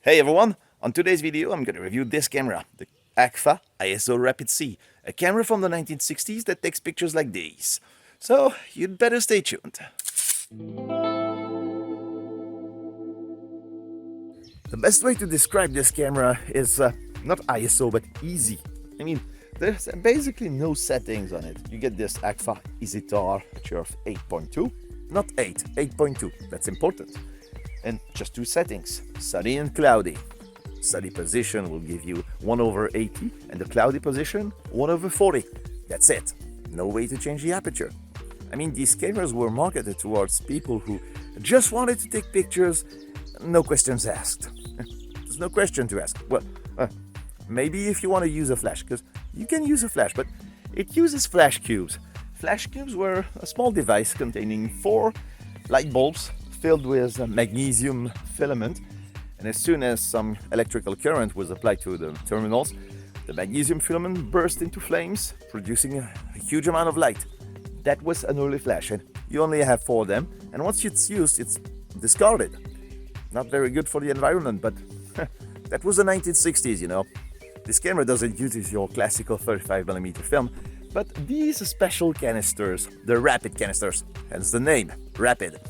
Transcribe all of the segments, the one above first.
Hey everyone! On today's video I'm going to review this camera, the Agfa Iso Rapid C, a camera from the 1960s that takes pictures like these. So you'd better stay tuned. The best way to describe this camera is not ISO but easy. I mean, there's basically no settings on it. You get this Agfa Iso Rapid 8.2, not 8, 8.2, that's important. And just two settings, sunny and cloudy. Sunny position will give you 1/80 and the cloudy position 1/40. That's it. No way to change the aperture. I mean, these cameras were marketed towards people who just wanted to take pictures, no questions asked. There's no question to ask. Well, maybe if you want to use a flash, because you can use a flash, but it uses Flashcubes. Flashcubes were a small device containing 4 light bulbs filled with a magnesium filament, and as soon as some electrical current was applied to the terminals, the magnesium filament burst into flames, producing a huge amount of light. That was an early flash, and you only have 4 of them, and once it's used, it's discarded. Not very good for the environment, but that was the 1960s, you know. This camera doesn't use your classical 35mm film, but these special canisters, the rapid canisters, hence the name, rapid.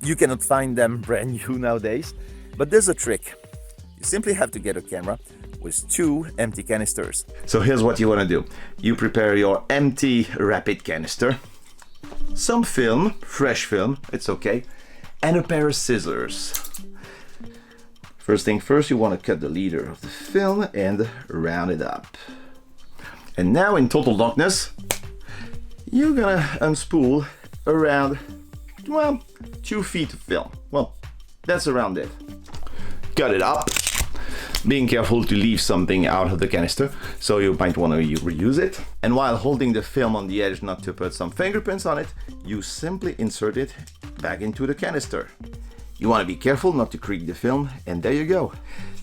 You cannot find them brand new nowadays, but there's a trick. You simply have to get a camera with 2 empty canisters. So here's what you want to do. You prepare your empty rapid canister, some film, fresh film, it's okay, and a pair of scissors. First thing first, you want to cut the leader of the film and round it up. And now in total darkness, you're gonna unspool around, well, 2 feet of film. Well, that's around it. Cut it up, being careful to leave something out of the canister, so you might want to reuse it. And while holding the film on the edge not to put some fingerprints on it, you simply insert it back into the canister. You want to be careful not to creak the film, and there you go.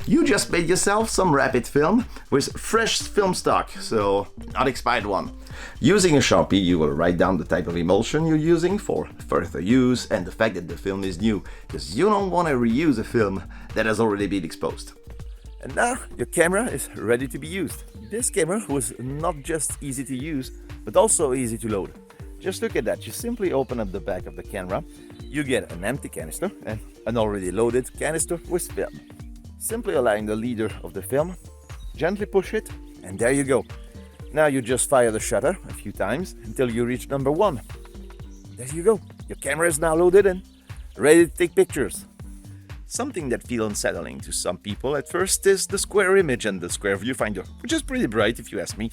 You just made yourself some rapid film with fresh film stock, so not expired one. Using a Sharpie, you will write down the type of emulsion you're using for further use and the fact that the film is new, because you don't want to reuse a film that has already been exposed. And now your camera is ready to be used. This camera was not just easy to use, but also easy to load. Just look at that, you simply open up the back of the camera, you get an empty canister and an already loaded canister with film. Simply align the leader of the film, gently push it, and there you go. Now you just fire the shutter a few times until you reach number 1. There you go, your camera is now loaded and ready to take pictures. Something that feels unsettling to some people at first is the square image and the square viewfinder, which is pretty bright if you ask me.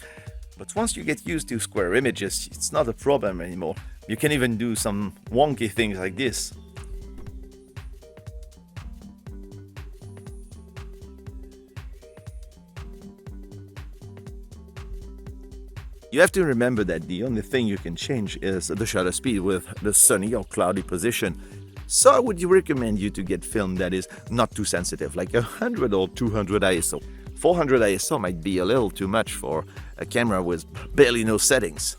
But once you get used to square images, it's not a problem anymore. You can even do some wonky things like this. You have to remember that the only thing you can change is the shutter speed with the sunny or cloudy position. So I would recommend you to get film that is not too sensitive, like 100 or 200 ISO. 400 ISO might be a little too much for a camera with barely no settings.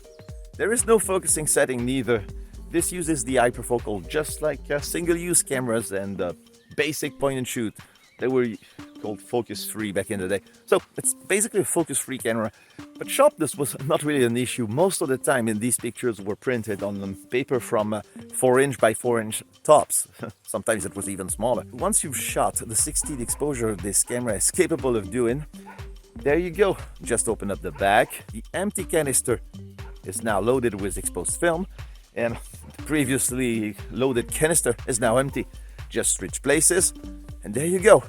There is no focusing setting neither. This uses the hyperfocal just like single-use cameras and basic point-and-shoot. They were called focus-free back in the day. So it's basically a focus-free camera. But sharpness was not really an issue most of the time, and these pictures were printed on paper from 4" by 4" tops. Sometimes it was even smaller. Once you've shot the 16 exposure this camera is capable of doing, there you go. Just open up the back. The empty canister is now loaded with exposed film, and the previously loaded canister is now empty. Just switch places, and there you go.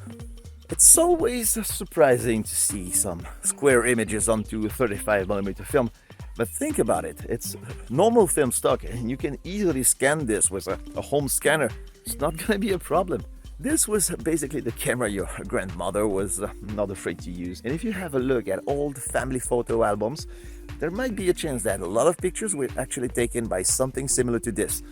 It's always surprising to see some square images onto 35mm film, but think about it, it's normal film stock and you can easily scan this with a home scanner. It's not gonna be a problem. This was basically the camera your grandmother was not afraid to use. And if you have a look at old family photo albums, there might be a chance that a lot of pictures were actually taken by something similar to this.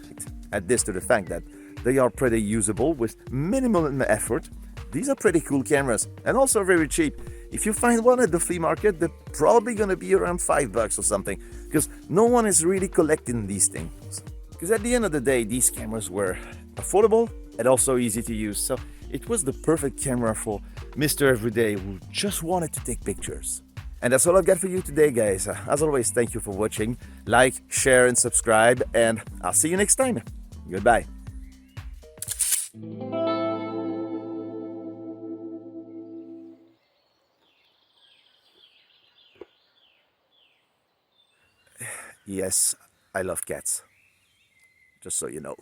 Add this to the fact that they are pretty usable with minimal effort. These are pretty cool cameras and also very cheap. If you find one at the flea market, they're probably gonna be around $5 or something, because no one is really collecting these things. Because at the end of the day, these cameras were affordable and also easy to use. So It was the perfect camera for Mr. Everyday who just wanted to take pictures. And that's all I've got for you today, guys. As always, thank you for watching. Like, share, and subscribe, and I'll see you next time. Goodbye. Yes, I love cats. Just so you know.